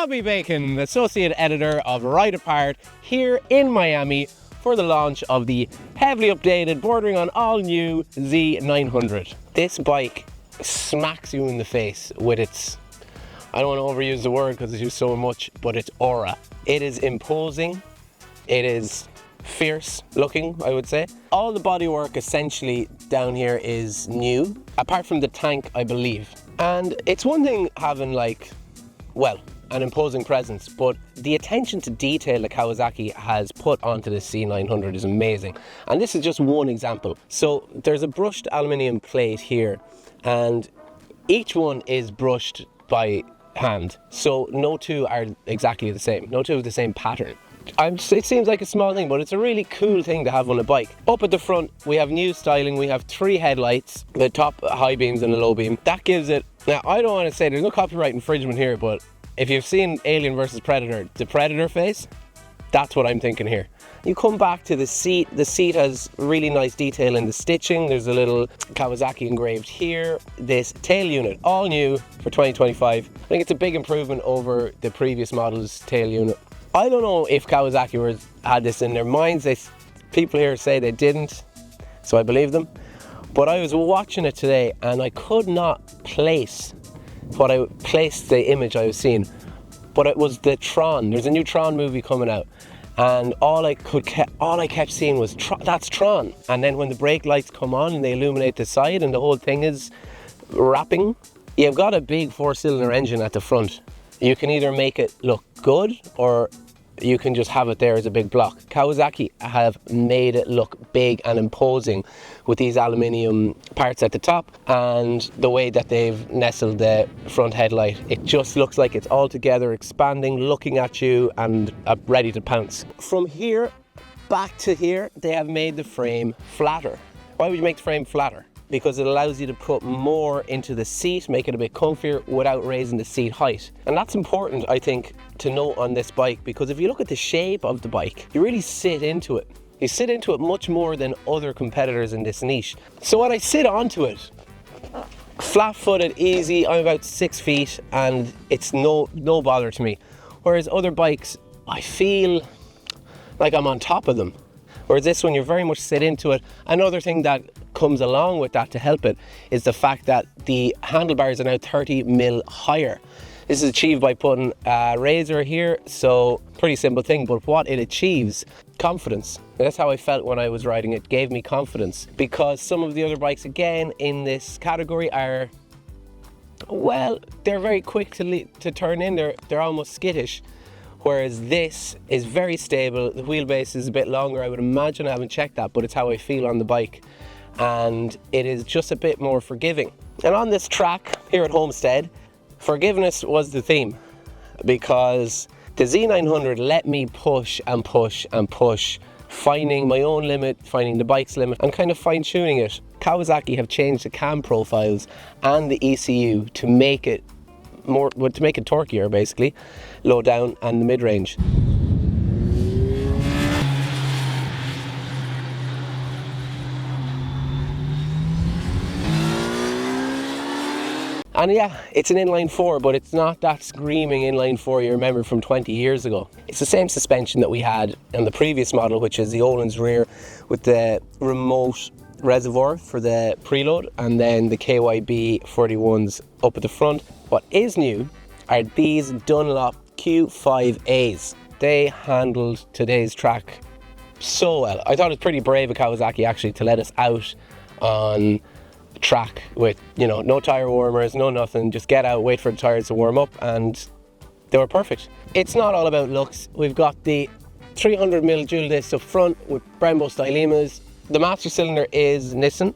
Bobby Bacon, Associate Editor of RideApart, here in Miami for the launch of the heavily updated, bordering on all new Z900. This bike smacks you in the face with its, I don't want to overuse the word because it's used so much, but its aura. It is imposing, it is fierce looking, I would say. All the bodywork essentially down here is new, apart from the tank, I believe. And it's one thing having like, well, an imposing presence, but the attention to detail that Kawasaki has put onto this Z900 is amazing. And this is just one example. So there's a brushed aluminium plate here, and each one is brushed by hand. So no two are exactly the same. No two have the same pattern. It seems like a small thing, but it's a really cool thing to have on a bike. Up at the front, we have new styling. We have 3 headlights, the top high beams and the low beam. That gives it, now I don't want to say, there's no copyright infringement here, but if you've seen Alien vs Predator, the Predator face, that's what I'm thinking here. You come back to the seat has really nice detail in the stitching. There's a little Kawasaki engraved here. This tail unit, all new for 2025. I think it's a big improvement over the previous model's tail unit. I don't know if Kawasaki had this in their minds. People here say they didn't, so I believe them. But I was watching it today and I could not place the image I was seeing. But it was the Tron. There's a new Tron movie coming out, and all I kept seeing was that's Tron. And then when the brake lights come on and they illuminate the side and the whole thing is wrapping, you've got a big 4-cylinder engine at the front. You can either make it look good or you can just have it there as a big block. Kawasaki have made it look big and imposing with these aluminium parts at the top and the way that they've nestled the front headlight. It just looks like it's all together, expanding, looking at you and ready to pounce. From here back to here, they have made the frame flatter. Why would you make the frame flatter? Because it allows you to put more into the seat, make it a bit comfier without raising the seat height. And that's important, I think, to note on this bike, because if you look at the shape of the bike, you really sit into it. You sit into it much more than other competitors in this niche. So when I sit onto it, flat-footed, easy, I'm about 6 feet and it's no bother to me. Whereas other bikes, I feel like I'm on top of them. Whereas this one, you very much sit into it. Another thing that comes along with that to help it is the fact that the handlebars are now 30 mil higher. This is achieved by putting a razor here, so pretty simple thing, but what it achieves, confidence. That's how I felt when I was riding it. Gave me confidence, because some of the other bikes again in this category are, well, they're very quick to turn in, they're almost skittish. Whereas this is very stable. The wheelbase is a bit longer, I would imagine. I haven't checked that, but it's how I feel on the bike. And it is just a bit more forgiving. And on this track here at Homestead, forgiveness was the theme, because the Z900 let me push and push and push, finding my own limit, finding the bike's limit, and kind of fine-tuning it. Kawasaki have changed the cam profiles and the ECU to make it torquier, basically, low down and the mid-range. And yeah, it's an inline 4, but it's not that screaming inline 4 you remember from 20 years ago. It's the same suspension that we had on the previous model, which is the Öhlins rear with the remote reservoir for the preload, and then the KYB 41s up at the front. What is new are these Dunlop Q5As. They handled today's track so well. I thought it was pretty brave of Kawasaki actually to let us out on track with, you know, no tire warmers, no nothing, just get out, wait for the tires to warm up, and they were perfect. It's not all about looks. We've got the 300mm dual discs up front with Brembo stylemas. The master cylinder is Nissan.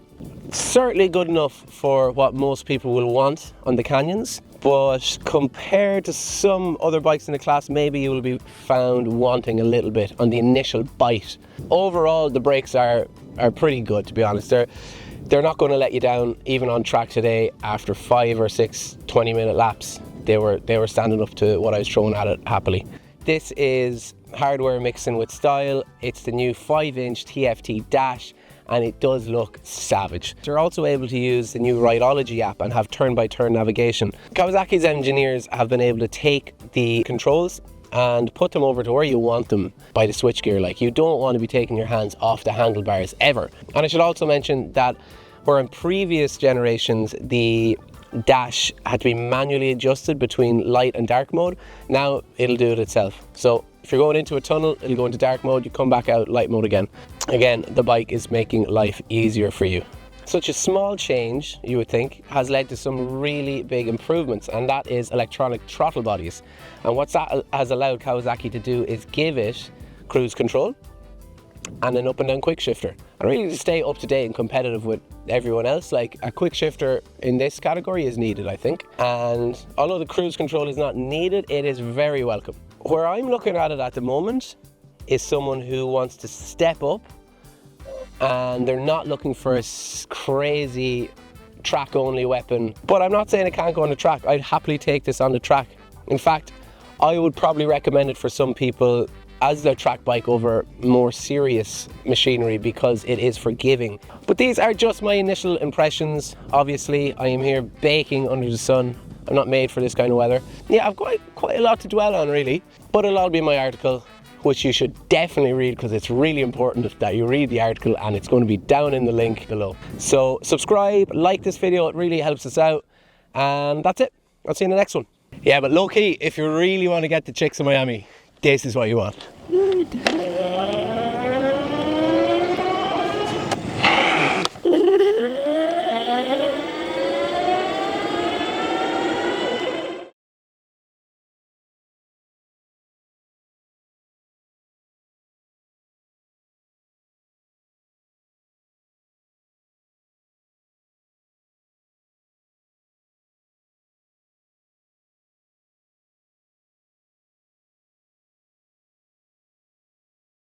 Certainly good enough for what most people will want on the Canyons, but compared to some other bikes in the class, maybe you will be found wanting a little bit on the initial bite. Overall, the brakes are pretty good, to be honest. They're not going to let you down even on track today. After 5 or 6 20-minute laps, they were standing up to what I was throwing at it happily. This is hardware mixing with style. It's the new 5-inch TFT dash and it does look savage. You're also able to use the new Rideology app and have turn-by-turn navigation. Kawasaki's engineers have been able to take the controls and put them over to where you want them by the switchgear. Like, you don't want to be taking your hands off the handlebars ever. And I should also mention that where in previous generations the dash had to be manually adjusted between light and dark mode, now it'll do it itself. So if you're going into a tunnel, it'll go into dark mode, you come back out light mode again. Again, the bike is making life easier for you. Such a small change, you would think, has led to some really big improvements, and that is electronic throttle bodies. And what that has allowed Kawasaki to do is give it cruise control and an up and down quick shifter, and really to stay up to date and competitive with everyone else. Like, a quick shifter in this category is needed, I think, and although the cruise control is not needed, it is very welcome. Where I'm looking at it at the moment is someone who wants to step up, and they're not looking for a crazy track only weapon. But I'm not saying it can't go on the track. I'd happily take this on the track. In fact, I would probably recommend it for some people as their track bike over more serious machinery, because it is forgiving. But these are just my initial impressions. Obviously, I am here baking under the sun. I'm not made for this kind of weather. Yeah, I've got quite a lot to dwell on, really, but it'll all be in my article, which you should definitely read, because it's really important that you read the article, and it's going to be down in the link below. So subscribe, like this video, it really helps us out, and that's it. I'll see you in the next one. Yeah, but low key, if you really want to get the chicks in Miami, this is what you want.